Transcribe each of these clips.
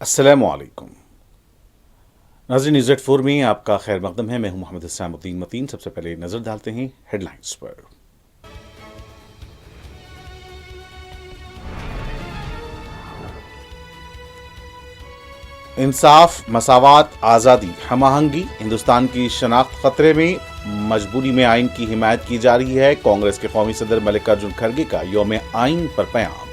अस्सलामुअलैकुम नाज़रीन, न्यूज़ 84 में आपका खैर मकदम है। मैं हूं मोहम्मद इस्लामुद्दीन मतीन। सबसे पहले नजर डालते हैं हेडलाइंस पर। इंसाफ, मसावात, आज़ादी, हमआहंगी, हिंदुस्तान की शनाख्त खतरे में, मजबूरी में आइन की हिमायत की जा रही है। कांग्रेस के कौमी सदर मल्लिकार्जुन खड़गे का यौम आइन पर बयान।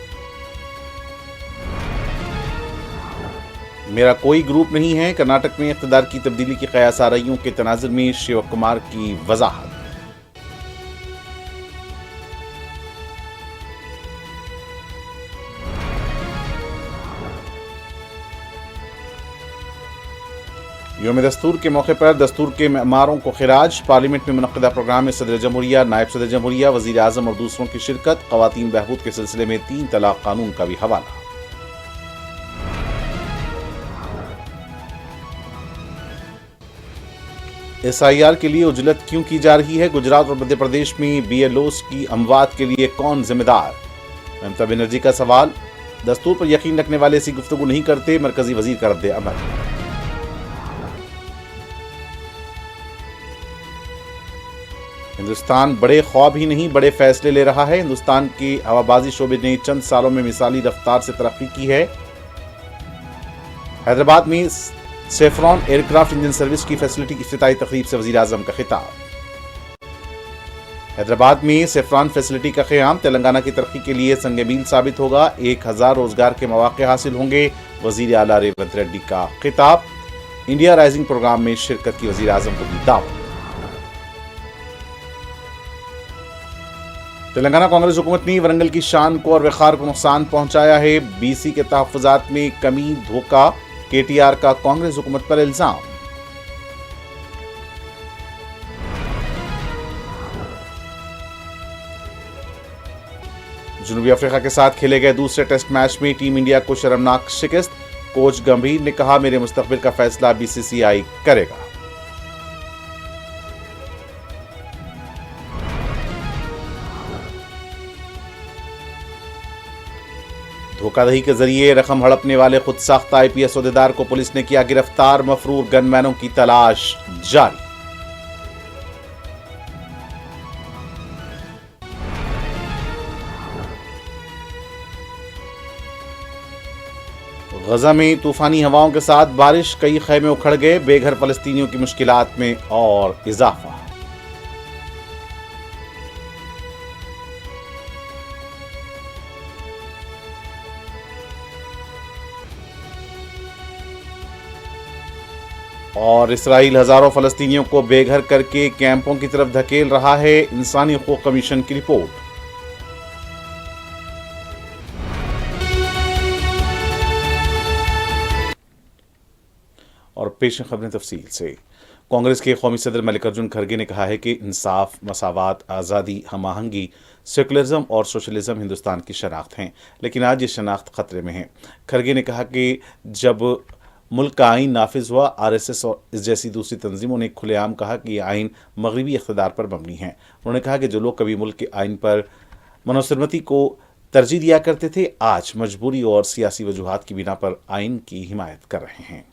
मेरा कोई ग्रुप नहीं है, कर्नाटक में इक़्तिदार की तब्दीली की क़यास आरइयों के तनाज़ुर में शिव कुमार की वज़ाहत। यौम दस्तूर के मौके पर दस्तूर के मेमारों को खिराज। पार्लियामेंट में मुनक़्क़िदा प्रोग्राम में सदर जमहूरिया, नायब सदर जमहूरिया, वज़ीर आज़म और दूसरों की शिरकत। ख़वातीन बहबूद के सिलसिले में 3 तलाक़ कानून का भी हवाला। SIR के लिए उजलत क्यों की जा रही है? गुजरात और मध्य प्रदेश में BLOs की अमवात के लिए कौन जिम्मेदार? ममता बनर्जी का सवाल। दस्तूर पर यकीन रखने वाले ऐसी गुफ्तगू नहीं करते, मरकजी वजीर का रद्द अमल। हिंदुस्तान बड़े ख्वाब ही नहीं बड़े फैसले ले रहा है। हिंदुस्तान के हवाबाजी शोबे ने चंद सालों में मिसाली रफ्तार से तरक्की की है। हैदराबाद में सेफ्रॉन एयरक्राफ्ट इंजन सर्विस की फैसिलिटी की इफ्तिताही तकरीब से वजीर आजम का खिताब। हैदराबाद में सेफ्रॉन फैसिलिटी का क़याम तेलंगाना की तरक्की के लिए संग-ए-मील साबित होगा। 1000 रोजगार के मौके हासिल होंगे। वजीर आला रेवंत रेड्डी का खिताब। इंडिया राइजिंग प्रोग्राम में शिरकत की वजीर आजम को दी दावत। तेलंगाना कांग्रेस हुकूमत ने वरंगल की शान को और वक़ार को नुकसान पहुंचाया है। BC के तहफ़्फ़ुज़ात में कमी, धोखा, KTR का कांग्रेस हुकूमत पर इल्जाम। जनूबी अफ्रीका के साथ खेले गए दूसरे टेस्ट मैच में टीम इंडिया को शर्मनाक शिकस्त। कोच गंभीर ने कहा, मेरे मुस्तकबिल का फैसला BCCI करेगा। धोखाधड़ी के जरिए रकम हड़पने वाले खुद साख्ता IPS ओहदेदार को पुलिस ने किया गिरफ्तार। मफरूर गनमैनों की तलाश जारी। गजा में तूफानी हवाओं के साथ बारिश, कई खैमे उखड़ गए। बेघर फलस्तीनियों की मुश्किलात में और इजाफा। और इसराइल हजारों फलस्तीनियों को बेघर करके कैंपों की तरफ धकेल रहा है। इंसानी हकूक़ कमीशन की रिपोर्ट। और पेश खबरें तफसील से। कांग्रेस के कौमी सदर मल्लिकार्जुन खड़गे ने कहा है कि इंसाफ, मसावात, आज़ादी, हमआहंगी, सेकुलरिज्म और सोशलिज्म हिंदुस्तान की शनाख्त हैं, लेकिन आज ये शनाख्त खतरे में है। खड़गे ने कहा कि जब मुल्क का आइन नाफिज हुआ, RSS और इस जैसी दूसरी तंजीमों ने खुलेआम कहा कि यह आइन मगरबी इक़्तिदार पर मबनी है। उन्होंने कहा कि जो लोग कभी मुल्क के आइन पर मनोसरमती को तरजीह दिया करते थे, आज मजबूरी और सियासी वजूहात की बिना पर आइन की हिमायत कर रहे हैं।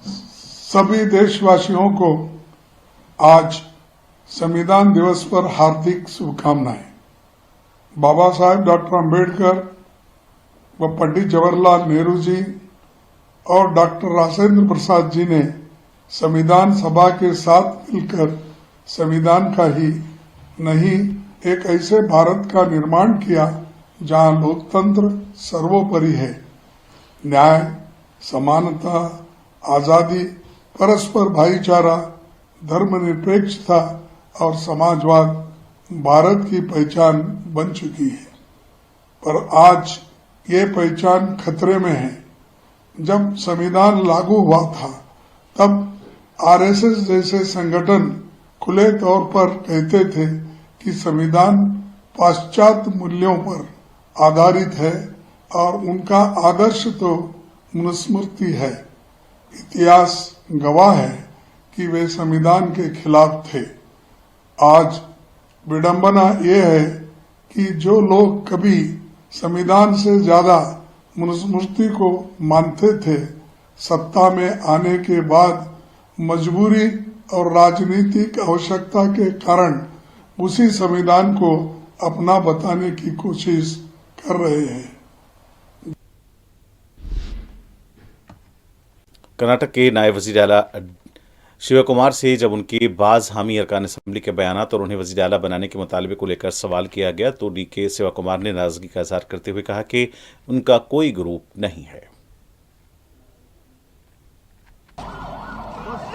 सभी देशवासियों को आज संविधान दिवस पर हार्दिक शुभकामनाएं। बाबा साहेब डॉक्टर अंबेडकर व पंडित जवाहरलाल नेहरू जी और डॉक्टर राजेंद्र प्रसाद जी ने संविधान सभा के साथ मिलकर संविधान का ही नहीं, एक ऐसे भारत का निर्माण किया जहां लोकतंत्र सर्वोपरि है। न्याय, समानता, आजादी, परस्पर भाईचारा, धर्मनिरपेक्षता और समाजवाद भारत की पहचान बन चुकी है। पर आज ये पहचान खतरे में है। जब संविधान लागू हुआ था तब RSS जैसे संगठन खुले तौर पर कहते थे कि संविधान पाश्चात्य मूल्यों पर आधारित है और उनका आदर्श तो मनुस्मृति है। इतिहास गवाह है कि वे संविधान के खिलाफ थे। आज विडंबना ये है कि जो लोग कभी संविधान से ज्यादा मनुस्मृति को मानते थे, सत्ता में आने के बाद मजबूरी और राजनीतिक आवश्यकता के कारण उसी संविधान को अपना बताने की कोशिश कर रहे हैं। कर्नाटक के नायब वजीर आला शिव कुमार से जब उनके बाज हामी अरकान असम्बली के बयानात और उन्हें वजीर आला बनाने के मुतालबे को लेकर सवाल किया गया तो डीके शिव कुमार ने नाराजगी का इजहार करते हुए कहा कि उनका कोई ग्रुप नहीं है।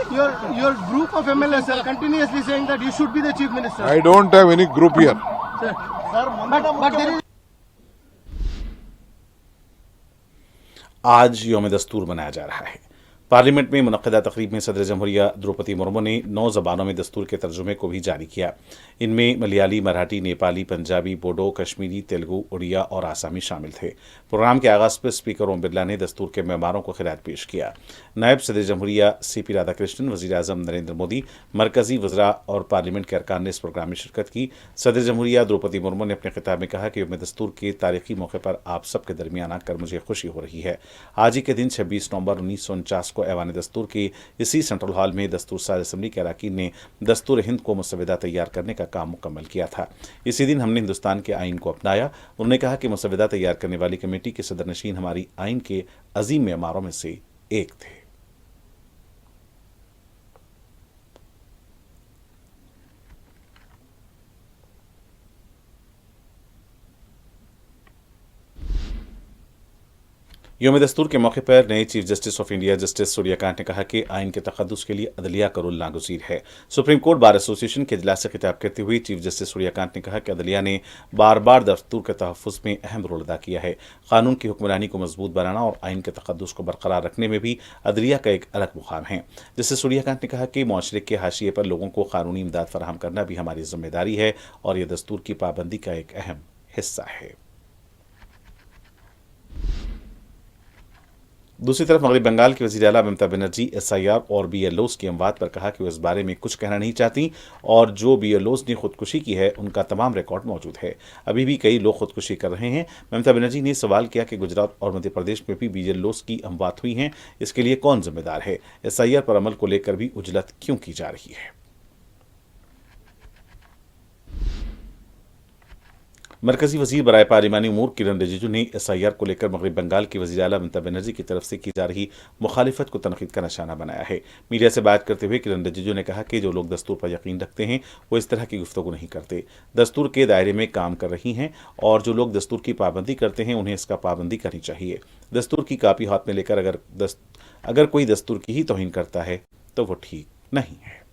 Your group of MLAs are continuously saying that you should be the chief minister. I don't have any group here. Sir, but there is आज यौम दस्तूर मनाया जा रहा है। पार्लियामेंट में मुनक्किदा तकरीब में सदर जमहूरिया द्रौपदी मुर्मू ने 9 ज़बानों में दस्तूर के तर्जुमे को भी जारी किया। इनमें मलयाली, मराठी, नेपाली, पंजाबी, बोडो, कश्मीरी, तेलुगु, उड़िया और आसामी शामिल थे। प्रोग्राम के आगाज़ पर स्पीकर ओम बिरला ने दस्तूर के मेमारों को खिरात पेश किया। नायब सदर जमहूरिया CP राधाकृष्णन, वज़ीर आज़म नरेंद्र मोदी, मरकज़ी वज़रा और पार्लियामेंट के अरकान ने इस प्रोग्राम में शिरकत की। सदर जमहूरिया द्रौपदी मुर्मू ने अपने खिताब में कहा कि यौम दस्तूर के तारीखी मौके पर आप सबके दरमियान आकर मुझे खुशी हो रही है। आज ही के दिन 26 नवंबर 1949 को ऐवान दस्तूर के इसी सेंट्रल हॉल में दस्तूर साज असम्बली के अरकान ने दस्तूर हिंद को मुसविदा तैयार करने का काम मुकम्मल किया था। इसी दिन हमने हिंदुस्तान के आइन को अपनाया। उन्होंने कहा कि मुसविदा तैयार करने वाली कमेटी के सदर नशीन हमारी आइन के अजीम मेमारों में से एक थे। यौम दस्तूर के मौके पर नए chief justice of India justice Suryakant ने कहा कि आइन के तक़द्दुस के लिए अदलिया का रोल नागुज़ीर है। सुप्रीम कोर्ट बार एसोसिएशन के इजलास से खिताब करते हुए चीफ जस्टिस सूर्यकांत ने कहा कि अदलिया ने बार बार दस्तूर के तहफ़्फ़ुज़ में अहम रोल अदा किया है। कानून की हुक्मरानी को मजबूत बनाना और आइन के तक़द्दुस को बरकरार रखने में भी अदलिया का एक अलग मुकाम है। जस्टिस सूर्यकांत ने कहा कि मुआशरे के हाशिए पर लोगों को कानूनी इमदाद फराहम करना भी हमारी जिम्मेदारी है और यह दस्तूर की पाबंदी का एक अहम हिस्सा है। दूसरी तरफ मगरबी बंगाल की वज़ीर आला ममता बनर्जी SIR और BLOs की अमवात पर कहा कि वो इस बारे में कुछ कहना नहीं चाहती और जो BLOs ने खुदकुशी की है उनका तमाम रिकॉर्ड मौजूद है। अभी भी कई लोग खुदकुशी कर रहे हैं। ममता बनर्जी ने सवाल किया कि गुजरात और मध्य प्रदेश में भी BLOs की अमवात हुई हैं, इसके लिए कौन जिम्मेदार है? SIR पर अमल को लेकर भी उजलत क्यों की जा रही है? मरकजी वजीर बराए पार्लिमानी उमूर किरण रिजिजू ने SIR को लेकर मगरबी बंगाल की वज़ीर आला ममता बनर्जी की तरफ से की जा रही मुखालिफत को तनकीद का निशाना बनाया है। मीडिया से बात करते हुए किरण रिजिजू ने कहा कि जो लोग दस्तूर पर यकीन रखते हैं वो इस तरह की गुफ्तगू नहीं करते। दस्तूर के दायरे में काम कर रही हैं और जो लोग दस्तूर की पाबंदी करते हैं उन्हें इसका पाबंदी करनी चाहिए। दस्तूर की कापी हाथ में लेकर अगर कोई दस्तूर की ही तौहीन करता है तो वो ठीक नहीं है।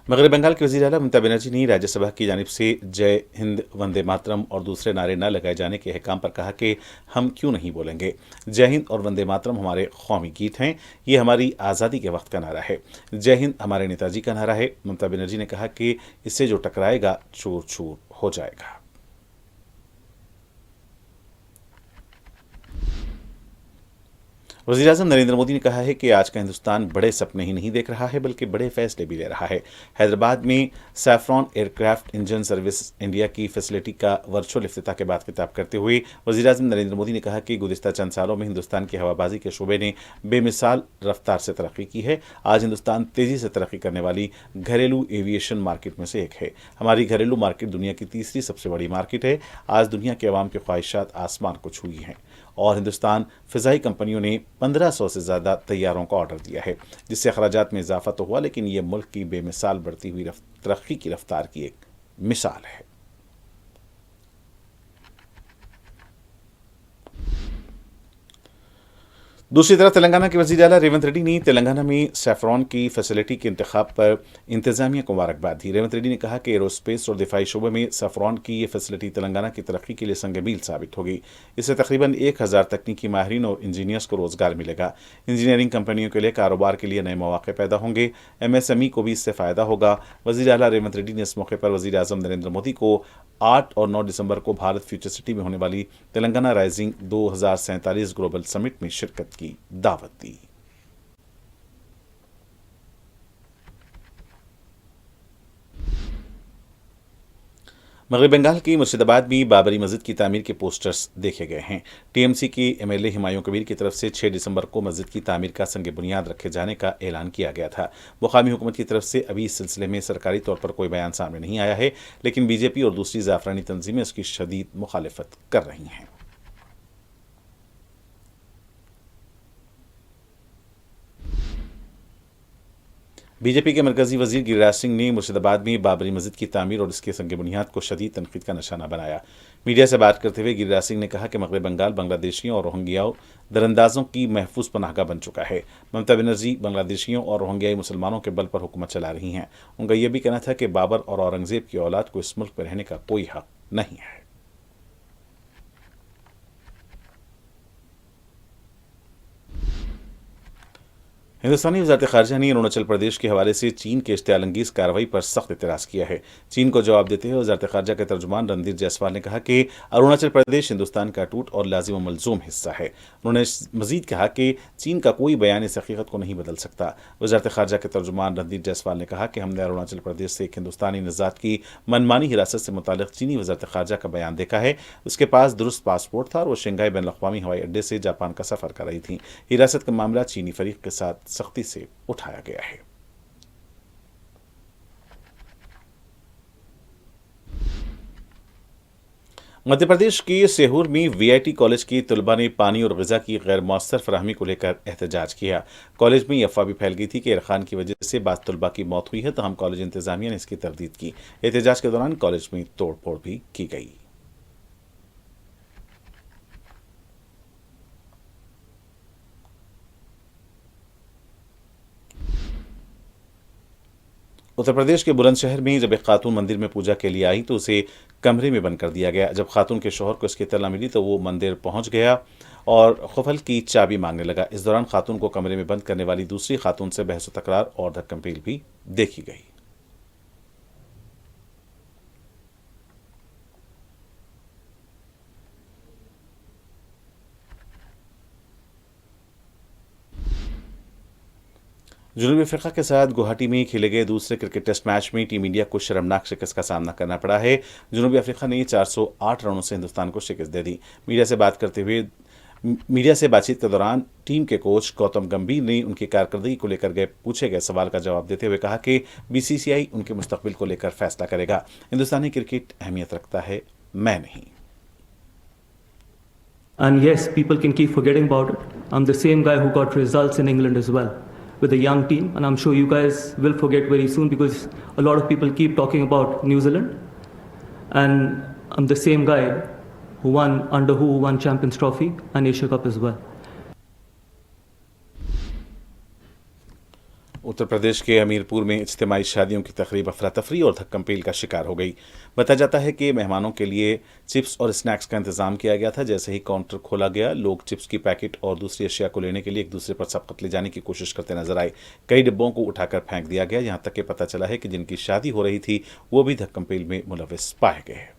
मगरबी बंगाल की वज़ीर आला ममता बनर्जी ने राज्यसभा की जानिब से जय हिंद, वंदे मातरम और दूसरे नारे न लगाए जाने के अहकाम पर कहा कि हम क्यों नहीं बोलेंगे। जय हिंद और वंदे मातरम हमारे कौमी गीत हैं, ये हमारी आज़ादी के वक्त का नारा है। जय हिंद हमारे नेताजी का नारा है। ममता बनर्जी ने कहा कि इससे जो टकराएगा चूर चूर हो जाएगा। वज़ीर आज़म नरेंद्र मोदी ने कहा है कि आज का हिंदुस्तान बड़े सपने ही नहीं देख रहा है बल्कि बड़े फैसले भी ले रहा है। हैदराबाद में saffron aircraft engine service India की फैसिलिटी का वर्चुअल इफ्तिताह के बाद खिताब करते हुए वज़ीर आज़म नरेंद्र मोदी ने कहा कि गुज़िश्ता चंद सालों में हिंदुस्तान की हवाबाजी के शोबे ने बेमिसाल रफ्तार से तरक्की की है। आज हिंदुस्तान तेज़ी से तरक्की करने वाली घरेलू एविएशन मार्केट में से एक है। हमारी घरेलू मार्केट दुनिया की तीसरी सबसे बड़ी मार्केट है। आज दुनिया के अवाम की ख्वाहिशात आसमान को छुई हैं और हिंदुस्तान फ़िज़ाई कंपनियों ने 1500 से ज़्यादा तैयारों का ऑर्डर दिया है, जिससे अखराजात में इजाफा तो हुआ लेकिन ये मुल्क की बेमिसाल बढ़ती हुई तरक्की की रफ्तार की एक मिसाल है। दूसरी तरफ तेलंगाना के वज़ीर आला रेवंत रेड्डी ने तेलंगाना में सैफ्रॉन की फैसिलिटी के इंतखाब पर इंतजामिया को मुबारकबाद दी। रेवंत रेड्डी ने कहा कि एरोस्पेस और दिफाई शोबे में सैफ्रॉन की ये फैसिलिटी तेलंगाना की तरक्की के लिए संग मील साबित होगी। इससे तकरीबन 1000 तकनीकी माहिरीन और इंजीनियर्स को रोजगार मिलेगा। इंजीनियरिंग कंपनियों के लिए कारोबार के लिए नए मौके पैदा होंगे। MSME को भी इससे फ़ायदा होगा। वज़ीर आला रेवंत रेड्डी ने इस मौके पर वज़ीर आज़म नरेंद्र मोदी को 8 और 9 दिसंबर को भारत फ्यूचर सिटी में होने वाली तेलंगाना राइजिंग 2047 ग्लोबल समिट में शिरकत की दावत दी। मगरबी बंगाल की मुर्शिदाबाद में बाबरी मस्जिद की तामीर के पोस्टर्स देखे गए हैं। टीएमसी की एमएलए हुमायूं कबीर की तरफ से 6 दिसंबर को मस्जिद की तामीर का संग बुनियाद रखे जाने का ऐलान किया गया था। मुकामी हुकूमत की तरफ से अभी इस सिलसिले में सरकारी तौर पर कोई बयान सामने नहीं आया है, लेकिन बीजेपी और दूसरी जाफरानी तंजीमें इसकी शदीद मुखालिफत कर रही हैं। बीजेपी के मरकजी वजीर गिरिराज सिंह ने मुर्शिदाबाद में बाबरी मस्जिद की तामीर और इसके संग बुनियाद को शदीद तनकीद का निशाना बनाया। मीडिया से बात करते हुए गिरिराज सिंह ने कहा कि मगरबी बंगाल बांग्लादेशियों और रोहिंग्याओं दरअंदाजों की महफूज पनाहगाह बन चुका है। ममता बनर्जी बांग्लादेशियों और रोहिंग्याई मुसलमानों के बल पर हुकूमत चला रही हैं। उनका यह भी कहना था कि बाबर और औरंगजेब की औलाद को इस मुल्क में रहने का कोई हक नहीं है। हिंदुस्तानी वज़ारत ख़ारिजा ने अरुणाचल प्रदेश के हवाले से चीन के इश्तियालंगेज़ कार्रवाई पर सख्त एतराज़ किया है। चीन को जवाब देते हुए वज़ारत ख़ारिजा के तर्जुमान रणधीर जायसवाल ने कहा कि अरुणाचल प्रदेश हिंदुस्तान का अटूट और लाजिम व मलजूम हिस्सा है। उन्होंने मज़ीद कहा कि चीन का कोई बयान इस हकीकत को नहीं बदल सकता। वज़ारत ख़ारिजा के तर्जुमान रणधीर जायसवाल ने कहा कि हमने अरुणाचल प्रदेश से एक हिंदुस्तानी नज़ात की मनमानी हिरासत से मुताल्लिक़ चीनी वज़ारत ख़ारिजा का बयान देखा है। उसके पास दुरुस्त पासपोर्ट था और वो शंघाई बैन अल-अक़वामी हवाई अड्डे से जापान का सफ़र कर रही थी। हिरासत का मामला चीनी फरीक के साथ सख्ती से उठाया गया है। मध्य प्रदेश के सीहोर में वीआईटी कॉलेज के तलबा ने पानी और ग़िज़ा की गैर मौसर फराहमी को लेकर एहतजाज किया। कॉलेज में यह अफवाह भी फैल गई थी कि इरखान की वजह से बाज़ तलबा की मौत हुई है, तहम कॉलेज इंतज़ामिया ने इसकी तरदीद की। एहतजाज के दौरान कॉलेज में तोड़ फोड़ भी की गई। उत्तर प्रदेश के बुलंदशहर में जब एक खातून मंदिर में पूजा के लिए आई तो उसे कमरे में बंद कर दिया गया। जब खातून के शौहर को इसकी इत्तला मिली तो वो मंदिर पहुंच गया और खुफल की चाबी मांगने लगा। इस दौरान खातून को कमरे में बंद करने वाली दूसरी खातून से बहस व तकरार और धक्कम-पेल भी देखी गई। जनूबी अफ्रीका के साथ गुवाहाटी में खेले गए दूसरे क्रिकेट टेस्ट मैच में टीम इंडिया को शर्मनाक शिकस्त का सामना करना पड़ा है। जनूबी अफ्रीका ने 408 रनों से हिंदुस्तान को शिकस्त दे दी। मीडिया से बातचीत के दौरान टीम के कोच गौतम गंभीर ने उनकी कारकर्दगी को लेकर पूछे गए सवाल का जवाब देते हुए कहा कि बीसीसीआई उनके मुस्तकबिल को लेकर फैसला करेगा। हिंदुस्तानी क्रिकेट अहमियत रखता है, मैं नहीं। And yes, people can keep forgetting about it. I'm the same guy who got results in England as well with a young team, and I'm sure you guys will forget very soon because a lot of people keep talking about New Zealand. And I'm the same guy who won Champions Trophy and Asia Cup as well. Uttar Pradesh के हमीरपुर में इज्तिमाई शादियों की तकरीब अफरा तफरी और धक्कम-पेल का शिकार हो गई। बताया जाता है कि मेहमानों के लिए चिप्स और स्नैक्स का इंतजाम किया गया था। जैसे ही काउंटर खोला गया, लोग चिप्स की पैकेट और दूसरी अशिया को लेने के लिए एक दूसरे पर सबकत ले जाने की कोशिश करते नजर आए। कई डिब्बों को उठाकर फेंक दिया गया, यहाँ तक कि पता चला है कि जिनकी शादी हो रही थी वो भी धक्कम-पेल में मुलविस पाए गए।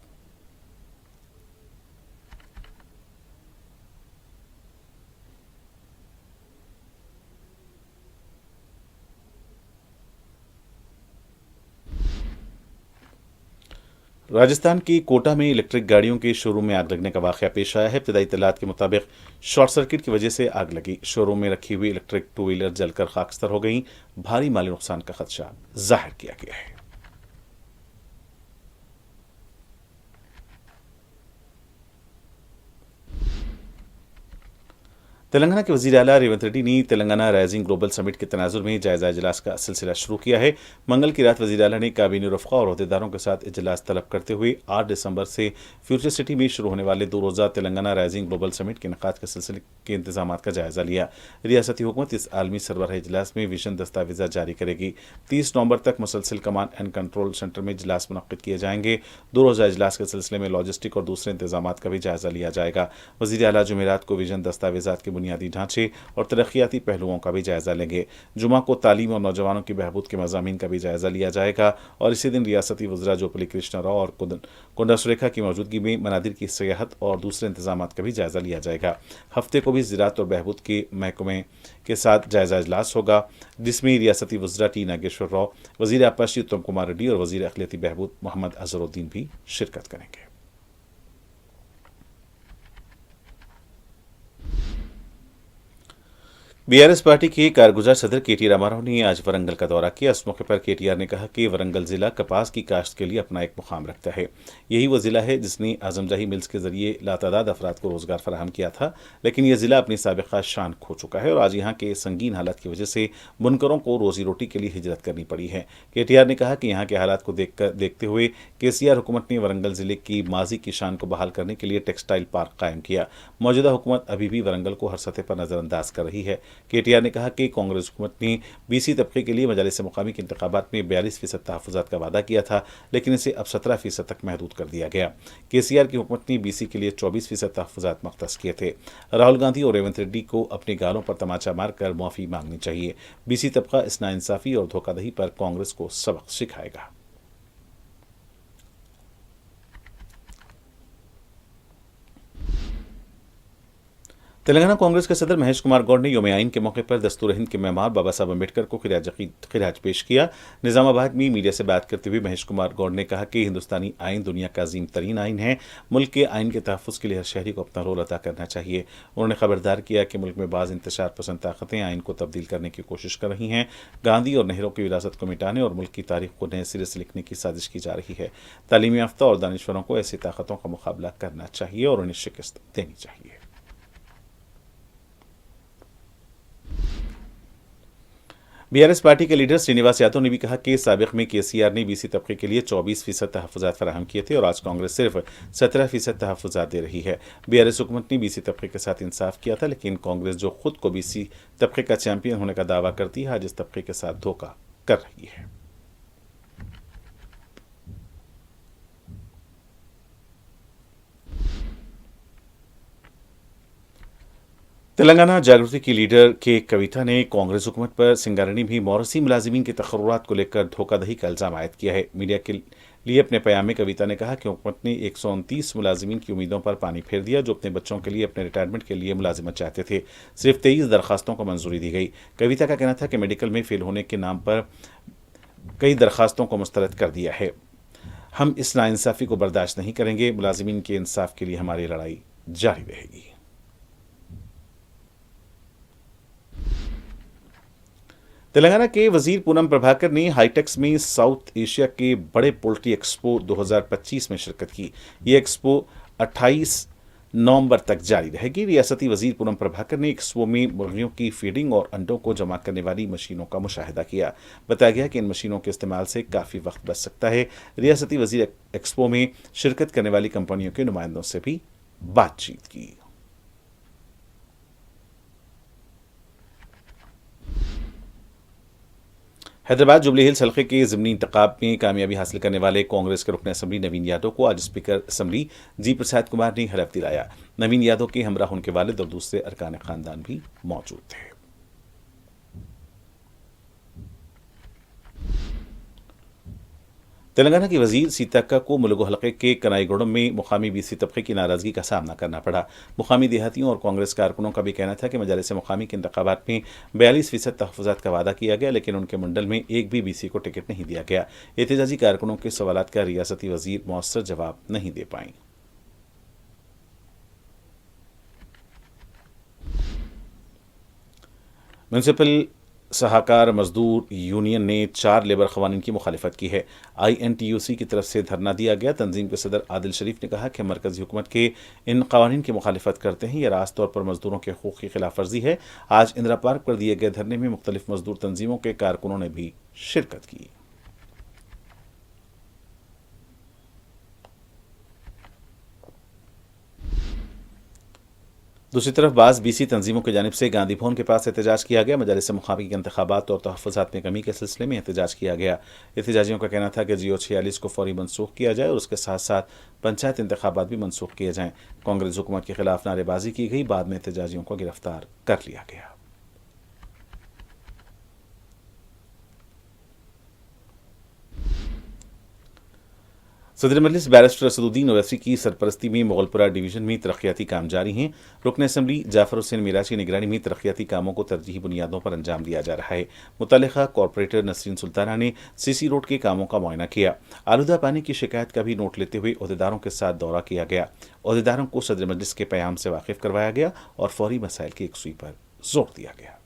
राजस्थान की कोटा में इलेक्ट्रिक गाड़ियों के शोरूम में आग लगने का वाकया पेश आया है। इब्तदाई इत्तलात के मुताबिक शॉर्ट सर्किट की वजह से आग लगी। शोरूम में रखी हुई इलेक्ट्रिक टू व्हीलर जलकर खाकस्तर हो गई। भारी माली नुकसान का खदशा जाहिर किया गया है। तेलंगाना के वज़ीर आला रेवंत रेड्डी ने तेलंगाना राइजिंग ग्लोबल समिट के तनाजुर में जायजा इजलास का सिलसिला शुरू किया है। मंगल की रात वज़ीर आला ने काबीना रफ़्क़ा और अहदेदारों के साथ इजलास तलब करते हुए 8 दिसंबर से फ्यूचर सिटी में शुरू होने वाले 2 रोज़ा तेलंगाना राइजिंग ग्लोबल समिट के इनेकाद के सिलसिले के इंतजाम का जायजा लिया। रियासती हुकूमत इस आलमी सरबराह इजलास में विजन दस्तावेजा जारी करेगी। 30 नवंबर तक मुसलसिल कमांड एंड कंट्रोल सेंटर में इजलास मुनक्किद किए जाएंगे। 2 रोज़ा इजलास के सिलसिले में लॉजिस्टिक और दूसरे इंतजाम का भी जायजा लिया जाएगा। वज़ीर आला जुमेरात को विजन दस्तावेजात की بنیادی ڈھانچے اور ترقیاتی پہلوؤں کا بھی جائزہ لیں گے۔ جمعہ کو تعلیم اور نوجوانوں کی بہبود کے مضامین کا بھی جائزہ لیا جائے گا اور اسی دن ریاستی وزراء جوپلی کرشنا راؤ اور کنڈا سریکھا کی موجودگی میں منادر کی سیاحت اور دوسرے انتظامات کا بھی جائزہ لیا جائے گا۔ ہفتے کو بھی زراعت اور بہبود کے محکمے کے ساتھ جائزہ اجلاس ہوگا، جس میں ریاستی وزراء ٹی ناگیشور راؤ، وزیر آبپاشی اتم کمار ریڈی اور وزیر اقلیتی بہبود محمد اظہر الدین بھی شرکت کریں گے۔ بی آر ایس پارٹی کے کارگزار صدر کے ٹی راما راؤ نے آج ورنگل کا دورہ کیا۔ اس موقع پر کے ٹی آر نے کہا کہ ورنگل ضلع کپاس کی کاشت کے لیے اپنا ایک مقام رکھتا ہے۔ یہی وہ ضلع ہے جس نے اعظم جاہی ملز کے ذریعے لاتعداد افراد کو روزگار فراہم کیا تھا، لیکن یہ ضلع اپنی سابقہ شان کھو چکا ہے اور آج یہاں کے سنگین حالات کی وجہ سے بنکروں کو روزی روٹی کے لیے ہجرت کرنی پڑی ہے۔ کے ٹی آر نے کہا کہ یہاں کے حالات کو دیکھتے ہوئے کے سی آر حکومت نے ورنگل ضلع کی ماضی کی شان کو بحال کرنے کے لیے ٹیکسٹائل پارک قائم کیا۔ موجودہ حکومت ابھی بھی ورنگل کو ہر سطح پر نظر انداز کر رہی ہے۔ کے ٹی آر نے کہا کہ کانگریس حکومت نے بی سی طبقے کے لیے مجالس مقامی کے انتخابات میں 42% تحفظات کا وعدہ کیا تھا، لیکن اسے اب 17% تک محدود کر دیا گیا۔ کے سی آر کی حکومت نے بی سی کے لیے 24% تحفظات مختص کیے تھے۔ راہل گاندھی اور ریونت ریڈی کو اپنے گالوں پر تماچا مار کر معافی مانگنی چاہیے۔ بی سی طبقہ اس ناانصافی اور دھوکہ دہی پر کانگریس کو سبق سکھائے گا۔ تلنگانہ کانگریس کے صدر مہیش کمار گوڑ نے یوم آئین کے موقع پر دستور ہند کے معمار بابا صاحب امبیڈکر کو خراج پیش کیا۔ نظام آباد میں میڈیا سے بات کرتے ہوئے مہیش کمار گوڑ نے کہا کہ ہندوستانی آئین دنیا کا عظیم ترین آئین ہے۔ ملک کے آئین کے تحفظ کے لیے ہر شہری کو اپنا رول ادا کرنا چاہیے۔ انہوں نے خبردار کیا کہ ملک میں بعض انتشار پسند طاقتیں آئین کو تبدیل کرنے کی کوشش کر رہی ہیں۔ گاندھی اور نہرو کی وراثت کو مٹانے اور ملک کی تاریخ کو نئے سرے سے لکھنے کی سازش کی جا رہی ہے۔ تعلیم یافتہ اور دانشوروں کو ایسی طاقتوں کا مقابلہ کرنا چاہیے اور انہیں شکست دینی چاہیے۔ بی آر ایس پارٹی کے لیڈر سرینیواس یادو نے بھی کہا کہ سابق میں کے سی آر نے بی سی طبقے کے لیے 24% تحفظات فراہم کیے تھے اور آج کانگریس صرف 17% تحفظات دے رہی ہے۔ بی آر ایس حکومت نے بی سی طبقے کے ساتھ انصاف کیا تھا، لیکن کانگریس جو خود کو بی سی طبقے کا چیمپئن ہونے کا دعویٰ کرتی ہے، آج اس طبقے کے ساتھ دھوکہ کر رہی ہے۔ تلنگانہ جاگرتی کی لیڈر کے کویتا نے کانگریس حکومت پر سنگارینی بھی مورثی ملازمین کے تقررات کو لے کر دھوکہ دہی کا الزام عائد کیا ہے۔ میڈیا کے لیے اپنے پیام میں کویتا نے کہا کہ حکومت نے 129 ملازمین کی امیدوں پر پانی پھیر دیا جو اپنے بچوں کے لیے اپنے ریٹائرمنٹ کے لیے ملازمت چاہتے تھے۔ صرف 23 درخواستوں کو منظوری دی گئی۔ کویتا کا کہنا تھا کہ میڈیکل میں فیل ہونے کے نام پر کئی درخواستوں کو مسترد کر دیا ہے۔ ہم اس ناانصافی کو برداشت نہیں کریں گے۔ ملازمین کے انصاف کے لیے ہماری لڑائی جاری رہے گی۔ تلنگانہ کے وزیر پونم پربھاکر نے ہائی ٹیکس میں ساؤتھ ایشیا کے بڑے پولٹری ایکسپو 2025 میں شرکت کی۔ یہ ایکسپو 28 نومبر تک جاری رہے گی۔ ریاستی وزیر پونم پربھاکر نے ایکسپو میں مرغیوں کی فیڈنگ اور انڈوں کو جمع کرنے والی مشینوں کا مشاہدہ کیا۔ بتایا گیا کہ ان مشینوں کے استعمال سے کافی وقت بچ سکتا ہے۔ ریاستی وزیر ایکسپو میں شرکت کرنے والی کمپنیوں کے نمائندوں سے بھی بات چیت کی۔ حیدرآباد جوبلی ہلز حلقے کے ضمنی انتخاب میں کامیابی حاصل کرنے والے کانگریس کے رکن اسمبلی نوین یادو کو آج اسپیکر اسمبلی جی پرساد کمار نے حلف دلایا۔ نوین یادو کے ہمراہ ان کے والد اور دوسرے ارکان خاندان بھی موجود تھے۔ تلنگانہ کی وزیر سیتاکا کو ملگو حلقے کے کنائی گوڑم میں مقامی بی سی طبقے کی ناراضگی کا سامنا کرنا پڑا۔ مقامی دیہاتیوں اور کانگریس کارکنوں کا بھی کہنا تھا کہ مجالس مقامی کے انتخابات میں 42% تحفظات کا وعدہ کیا گیا، لیکن ان کے منڈل میں ایک بھی بی سی کو ٹکٹ نہیں دیا گیا۔ احتجاجی کارکنوں کے سوالات کا ریاستی وزیر مؤثر جواب نہیں دے پائیں۔ میونسپل سہاکار مزدور یونین نے 4 لیبر قوانین کی مخالفت کی ہے۔ INTUC کی طرف سے دھرنا دیا گیا۔ تنظیم کے صدر عادل شریف نے کہا کہ مرکزی حکومت کے ان قوانین کی مخالفت کرتے ہیں۔ یہ راست طور پر مزدوروں کے حقوق کی خلاف ورزی ہے۔ آج اندرا پارک پر دیے گئے دھرنے میں مختلف مزدور تنظیموں کے کارکنوں نے بھی شرکت کی۔ दूसरी तरफ बाज़ BC तंजीमों की जानिब से गांधी भवन के पास एहतजाज किया गया। मजालिस मुखाफी के इंतखाबात और तहफ़्फ़ुज़ात में कमी के सिलसिले में एहतजाज किया गया। एहतजाजियों का कहना था कि GO 46 को फौरी मनसूख किया जाए और उसके साथ साथ पंचायत इंतखाबात भी मनसूख किए जाएँ। कांग्रेस हुकूमत के खिलाफ नारेबाजी की गई। बाद में एहतजाजियों को गिरफ्तार कर लिया गया। सदर मजलिस बैरिस्टर असदुद्दीन ओवैसी की सरपरस्ती में मुगलपुरा डिवीजन में तरक्याती काम जारी हैं। रुकन असम्बली जाफर हुसैन मीराज की निगरानी में तरक्याती कामों को तरजीही बुनियादों पर अंजाम दिया जा रहा है। मुतल्लिका कॉरपोरेटर नसरीन सुल्ताना ने CC रोड के कामों का मुआयना किया। आलूदा पानी की शिकायत का भी नोट लेते हुए अहदेदारों के साथ दौरा किया गया। अहदेदारों को सदर मजलिस के प्याम से वाकिफ करवाया गया और फौरी मसाइल की यकसुई पर जोर दिया गया।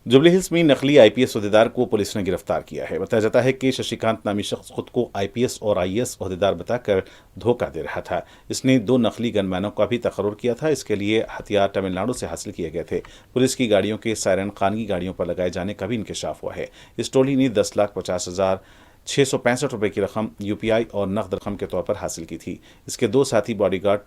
जुबली हिल्स में नकली IPS अहदेदार को पुलिस ने गिरफ्तार किया है। बताया जाता है कि शशिकांत नामी शख्स खुद को IPS और IAS अहदेदार बताकर धोखा दे रहा था। इसने 2 नकली गनमैनों का भी तकर्रुर किया था। इसके लिए हथियार तमिलनाडु से हासिल किए गए थे। पुलिस की गाड़ियों के सायरन खानगी गाड़ियों पर लगाए जाने का भी इंकशाफ हुआ है। इस टोली ने 10,50,665 रुपए की रकम UPI और नकद रकम के तौर पर हासिल की थी। इसके 2 साथी बॉडीगार्ड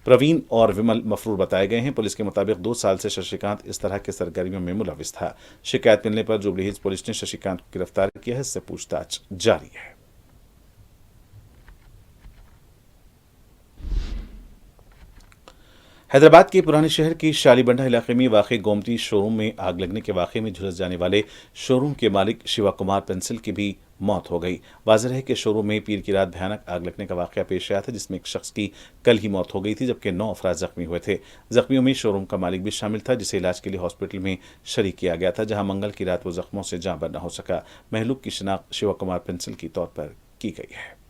प्रवीण और विमल मफरूर बताए गए हैं। पुलिस के मुताबिक 2 साल से शशिकांत इस तरह की सरगर्मियों में मुलविस था। शिकायत मिलने पर जुबली हिल्स पुलिस ने शशिकांत को गिरफ्तार किया है। इससे पूछताछ जारी है। हैदराबाद के पुराने शहर के शालीबंडा इलाके में वाक़ई गोमती शोरूम में आग लगने के वाक़े में झुलस जाने वाले शोरूम के मालिक शिवा कुमार पेंसिल की भी मौत हो गई। वाज़ेह है कि शोरूम में पीर की रात भयानक आग लगने का वाक़या पेश आया था, जिसमें एक शख्स की कल ही मौत हो गई थी, जबकि 9 अफराद जख्मी हुए थे। जख्मियों में शोरूम का मालिक भी शामिल था, जिसे इलाज के लिए हॉस्पिटल में शरीक किया गया था, जहां मंगल की रात वो जख्मों से जांबर न हो सका। महलूक की शिनाख्त शिवा कुमार पेंसिल के तौर पर की गई है।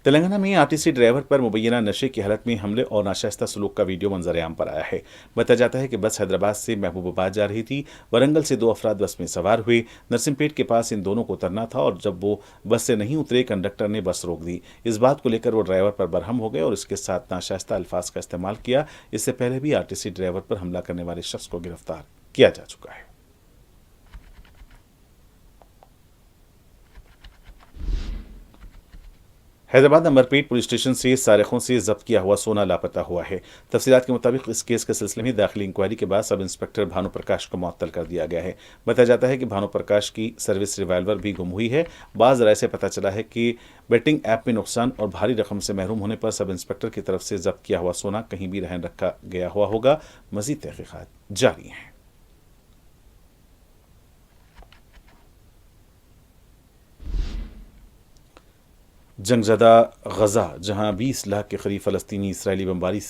तेलंगाना में RTC ड्राइवर पर मुबैना नशे की हालत में हमले और नाशाइस्ता सलूक का वीडियो मंजर-ए-आम पर आया है। बताया जाता है कि बस हैदराबाद से महबूबाबाद जा रही थी। वरंगल से 2 अफराद बस में सवार हुए। नरसिमपेट के पास इन दोनों को उतरना था और जब वो बस से नहीं उतरे, कंडक्टर ने बस रोक दी। इस बात को लेकर वो ड्राइवर पर बरहम हो गए और इसके साथ नाशाइस्ता अल्फाज का इस्तेमाल किया। इससे पहले भी RTC ड्राइवर पर हमला करने वाले शख्स को गिरफ्तार किया जा चुका है। हैदराबाद अमरपेट पुलिस स्टेशन से सारिकों से जब्त किया हुआ सोना लापता हुआ है। तफसीलात के मुताबिक इस केस के सिलसिले में दाखिली इंक्वायरी के बाद सब इंस्पेक्टर भानु प्रकाश को मुअत्तल कर दिया गया है। बताया जाता है कि भानु प्रकाश की सर्विस रिवाल्वर भी गुम हुई है। बाज़ राय से पता चला है कि बेटिंग ऐप में नुकसान और भारी रकम से महरूम होने पर सब इंस्पेक्टर की तरफ से जब्त किया हुआ सोना कहीं भी रहन रखा गया हुआ होगा। मजीद तहकीकात जारी हैं। जंगज़दा गजा, जहां 20 लाख के करीब फ़लस्तीनी इसराइली बमबारी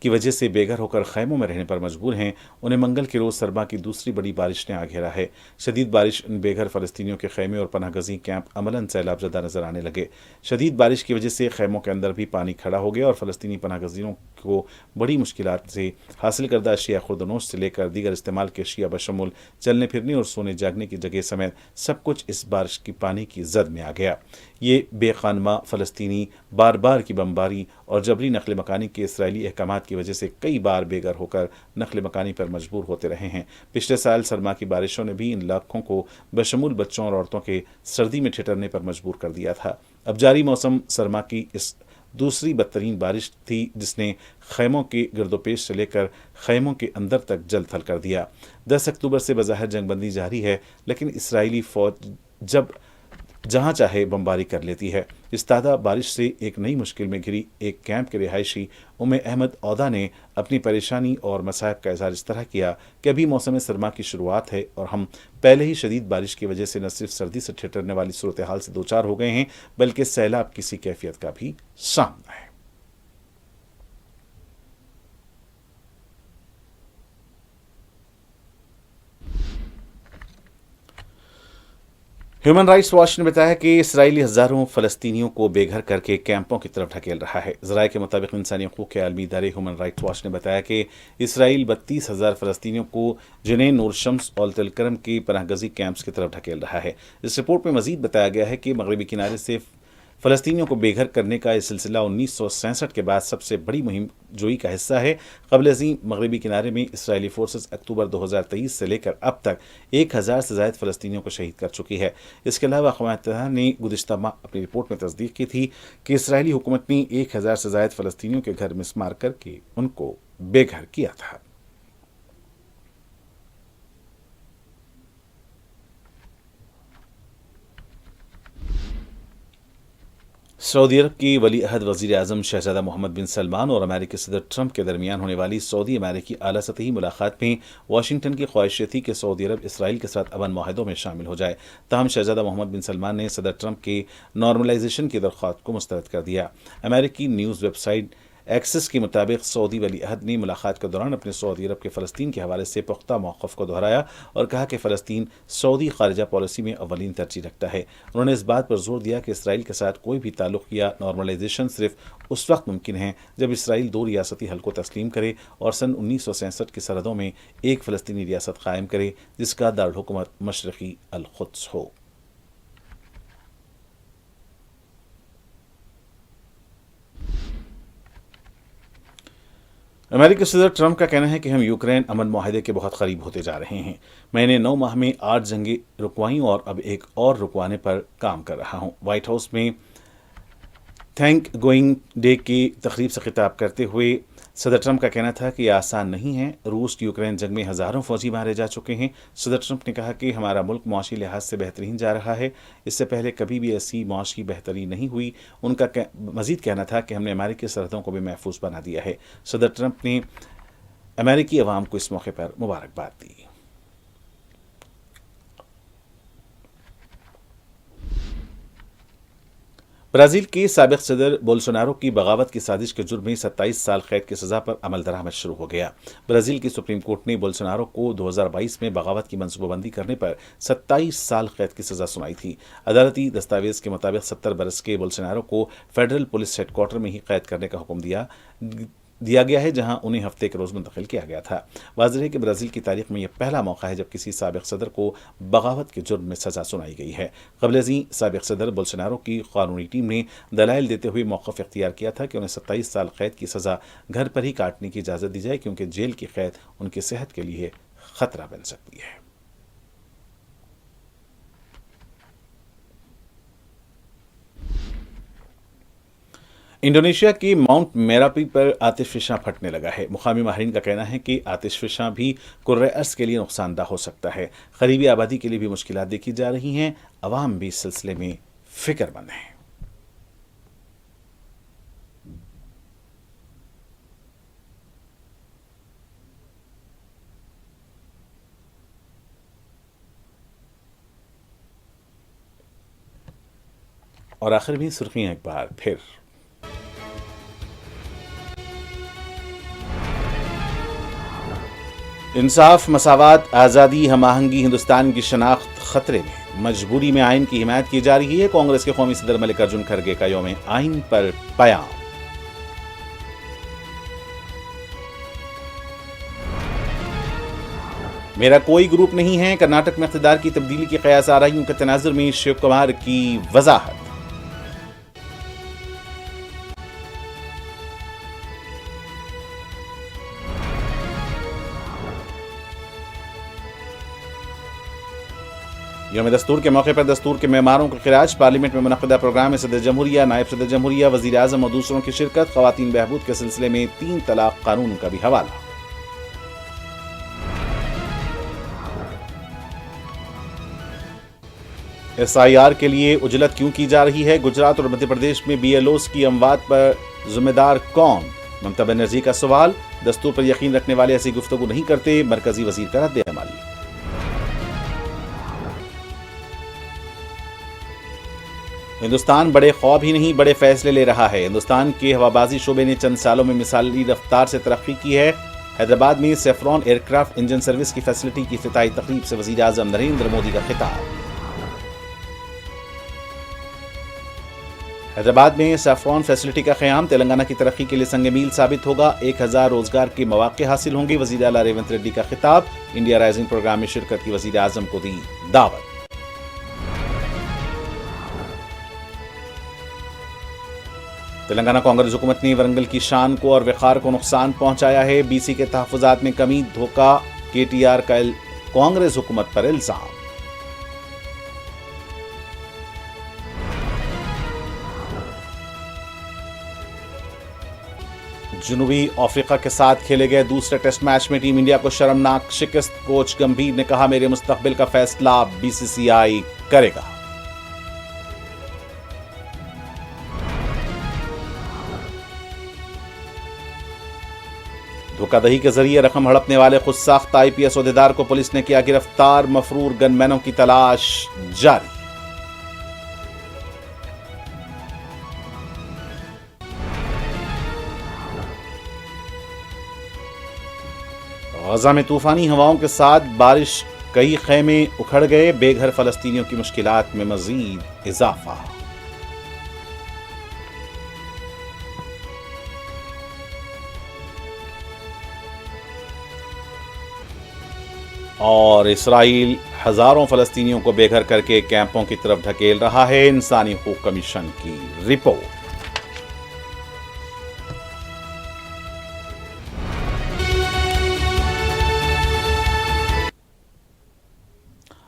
की वजह से बेघर होकर खैमों में रहने पर मजबूर हैं, उन्हें मंगल के रोज़ सरमा की दूसरी बड़ी बारिश ने आ घेरा है। शदीद बारिश इन बेघर फ़लस्तीनियों के खैमे और पनाहगज़ी कैंप अमलन सैलाबज़दा नजर आने लगे। शदीद बारिश की वजह से खैमों के अंदर भी पानी खड़ा हो गया और फ़लस्तीनी पनाहगज़ीनों को बड़ी मुश्किलात से हासिल करदा अशिया खुर्दनोश से लेकर दीगर इस्तेमाल के अशिया बशमुल चलने फिरने और सोने जागने की जगह समेत सब कुछ इस बारिश की पानी की जद में आ गया। ये बेखानमा फ़लस्तीनी बार बार की बमबारी और जबरी नकल मकानी के इसराइली अहकामात की वजह से कई बार बेघर होकर नकल मकानी पर मजबूर होते रहे हैं। पिछले साल सरमा की बारिशों ने भी इन लाखों को बशमूल बच्चों और औरतों के सर्दी में ठिठुरने पर मजबूर कर दिया था। अब जारी मौसम सरमा की इस दूसरी बदतरीन बारिश थी, जिसने खैमों के गिरदोपेश से लेकर खैमों के अंदर तक जल थल कर दिया। 10 अक्टूबर से बज़ाहिर जंगबंदी जारी है, लेकिन इसराइली फौज जहां चाहे बमबारी कर लेती है। इस ताज़ा बारिश से एक नई मुश्किल में घिरी एक कैंप के रिहायशी उम्मे अहमद औदा ने अपनी परेशानी और मसाइब का इज़हार इस तरह किया कि अभी मौसम सरमा की शुरुआत है और हम पहले ही शदीद बारिश की वजह से न सिर्फ सर्दी से ठिठुरने वाली सूरत हाल से 2-4 हो गए हैं, बल्कि सैलाब किसी कैफियत का भी सामना है। ह्यूमन राइट्स वॉच ने बताया कि इसराइली हज़ारों फ़लस्तीनियों को बेघर करके कैंपों की तरफ ढकेल रहा है। ज़राए के मुताबिक इंसानी हकूक़ के आलमी इदारे ह्यूमन राइट्स वॉच ने बताया कि इसराइल 32,000 फ़लस्तीनियों को जिन्हें नूर शम्स और तिलकरम के पनाहगज़ी कैंप्स की तरफ ढकेल रहा है। इस रिपोर्ट में मज़ीद बताया गया है कि मगरबी किनारे से فلسطینیوں کو بے گھر کرنے کا یہ سلسلہ 1967 کے بعد سب سے بڑی مہم جوئی کا حصہ ہے۔ قبل ازیں مغربی کنارے میں اسرائیلی فورسز اکتوبر 2023 سے لے کر اب تک 1000 سے زائد فلسطینیوں کو شہید کر چکی ہے۔ اس کے علاوہ اقوام متحدہ نے گزشتہ ماہ اپنی رپورٹ میں تصدیق کی تھی کہ اسرائیلی حکومت نے 1000 سے زائد فلسطینیوں کے گھر مسمار کر کے ان کو بے گھر کیا تھا۔ سعودی عرب کی ولی عہد وزیر اعظم شہزادہ محمد بن سلمان اور امریکی صدر ٹرمپ کے درمیان ہونے والی سعودی امریکی اعلیٰ سطحی ملاقات میں واشنگٹن کی خواہش یہ تھی کہ سعودی عرب اسرائیل کے ساتھ امن معاہدوں میں شامل ہو جائے، تاہم شہزادہ محمد بن سلمان نے صدر ٹرمپ کے نارملائزیشن کی درخواست کو مسترد کر دیا۔ امریکی نیوز ویب سائٹ ایکسس کے مطابق سعودی ولی عہد نے ملاقات کے دوران اپنے سعودی عرب کے فلسطین کے حوالے سے پختہ موقف کو دہرایا اور کہا کہ فلسطین سعودی خارجہ پالیسی میں اولین ترجیح رکھتا ہے۔ انہوں نے اس بات پر زور دیا کہ اسرائیل کے ساتھ کوئی بھی تعلق یا نارملائزیشن صرف اس وقت ممکن ہے جب اسرائیل 2 ریاستی حل کو تسلیم کرے اور سن 1967 کی سرحدوں میں ایک فلسطینی ریاست قائم کرے جس کا دارالحکومت مشرقی القدس ہو۔ امریکی صدر ٹرمپ کا کہنا ہے کہ ہم یوکرین امن معاہدے کے بہت قریب ہوتے جا رہے ہیں۔ میں نے 9 ماہ میں 8 جنگیں رکوائیں اور اب ایک اور رکوانے پر کام کر رہا ہوں۔ وائٹ ہاؤس میں تھینک گوئنگ ڈے کی تقریب سے خطاب کرتے ہوئے صدر ٹرمپ کا کہنا تھا کہ یہ آسان نہیں ہے۔ روس یوکرین جنگ میں ہزاروں فوجی مارے جا چکے ہیں۔ صدر ٹرمپ نے کہا کہ ہمارا ملک معاشی لحاظ سے بہترین جا رہا ہے، اس سے پہلے کبھی بھی ایسی معاشی بہتری نہیں ہوئی۔ ان کا مزید کہنا تھا کہ ہم نے امریکی سرحدوں کو بھی محفوظ بنا دیا ہے۔ صدر ٹرمپ نے امریکی عوام کو اس موقع پر مبارکباد دی۔ برازیل کے سابق صدر بولسونارو کی بغاوت کی سازش کے جرم میں 27 سال قید کی سزا پر عمل درآمد شروع ہو گیا۔ برازیل کی سپریم کورٹ نے بولسونارو کو 2022 میں بغاوت کی منصوبہ بندی کرنے پر 27 سال قید کی سزا سنائی تھی۔ عدالتی دستاویز کے مطابق 70 برس کے بولسونارو کو فیڈرل پولیس ہیڈ کوارٹر میں ہی قید کرنے کا حکم دیا گیا ہے، جہاں انہیں ہفتے کے روز منتقل کیا گیا تھا۔ واضح ہے کہ برازیل کی تاریخ میں یہ پہلا موقع ہے جب کسی سابق صدر کو بغاوت کے جرم میں سزا سنائی گئی ہے۔ قبل ازیں سابق صدر بولسونارو کی قانونی ٹیم نے دلائل دیتے ہوئے موقف اختیار کیا تھا کہ انہیں 27 سال قید کی سزا گھر پر ہی کاٹنے کی اجازت دی جائے، کیونکہ جیل کی قید ان کی صحت کے لیے خطرہ بن سکتی ہے۔ انڈونیشیا کی ماؤنٹ میراپی پر آتش فشاں پھٹنے لگا ہے۔ مقامی ماہرین کا کہنا ہے کہ آتش فشاں بھی کرۂ ارض کے لیے نقصان دہ ہو سکتا ہے۔ قریبی آبادی کے لیے بھی مشکلات دیکھی جا رہی ہیں۔ عوام بھی اس سلسلے میں فکر مند ہیں۔ اور آخر میں سرخیاں ایک بار پھر۔ انصاف، مساوات، آزادی، ہم آہنگی، ہندوستان کی شناخت خطرے میں، مجبوری میں آئین کی حمایت کی جا رہی ہے۔ کانگریس کے قومی صدر ملک ارجن کھرگے کا یوم آئین پر پیام۔ میرا کوئی گروپ نہیں ہے، کرناٹک میں اقتدار کی تبدیلی کی قیاس آرائیوں کے تناظر میں شیو کمار کی وضاحت۔ یوم دستور کے موقع پر دستور کے معماروں کا خراج۔ پارلیمنٹ میں منعقدہ پروگرام میں صدر جمہوریہ، نائب صدر جمہوریہ، وزیر اعظم اور دوسروں کی شرکت۔ خواتین بہبود کے سلسلے میں 3 طلاق قانون کا بھی حوالہ۔ SIR کے لیے اجلت کیوں کی جا رہی ہے؟ گجرات اور مدھیہ پردیش میں BLOs کی اموات پر ذمہ دار کون؟ ممتا بنرجی کا سوال۔ دستور پر یقین رکھنے والے ایسی گفتگو نہیں کرتے، مرکزی وزیر کا رد عمل۔ ہندوستان بڑے خواب ہی نہیں، بڑے فیصلے لے رہا ہے۔ ہندوستان کے ہوابازی شعبے نے چند سالوں میں مثالی رفتار سے ترقی کی ہے۔ حیدرآباد میں saffron year craft engine service کی فیسلٹی کی افتتاحی تقریب سے وزیر اعظم نریندر مودی کا خطاب۔ حیدرآباد میں سیفرون فیسلٹی کا قیام تلنگانہ کی ترقی کے لیے سنگ میل ثابت ہوگا۔ 1000 روزگار کے مواقع حاصل ہوں گے، وزیر اعلیٰ ریونت ریڈی کا خطاب۔ انڈیا رائزنگ پروگرام میں شرکت کی وزیر اعظم کو دی دعوت۔ تلنگانہ کانگریس حکومت نے ورنگل کی شان کو اور وقار کو نقصان پہنچایا ہے. بی سی کے تحفظات میں کمی دھوکہ کے ٹی آر کا کانگریس حکومت پر الزام. جنوبی افریقہ کے ساتھ کھیلے گئے دوسرے ٹیسٹ میچ میں ٹیم انڈیا کو شرمناک شکست. کوچ گمبھیر نے کہا میرے مستقبل کا فیصلہ بی سی سی آئی کرے گا. دھوکہ دہی کے ذریعے رقم ہڑپنے والے خود ساختہ آئی پی ایس عہدیدار کو پولیس نے کیا گرفتار. مفرور گن مینوں کی تلاش جاری. غزہ میں طوفانی ہواؤں کے ساتھ بارش, کئی خیمے اکھڑ گئے. بے گھر فلسطینیوں کی مشکلات میں مزید اضافہ. اور اسرائیل ہزاروں فلسطینیوں کو بے گھر کر کے کیمپوں کی طرف ڈھکیل رہا ہے. انسانی حقوق کمیشن کی رپورٹ.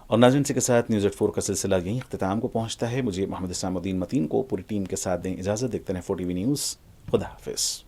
اور ناظرین کے ساتھ نیوز 84 کا سلسلہ یہیں اختتام کو پہنچتا ہے. مجھے محمد اسلام الدین متین کو پوری ٹیم کے ساتھ دیں اجازت. دیکھتے ہیں 4 ٹی وی نیوز. خدا حافظ.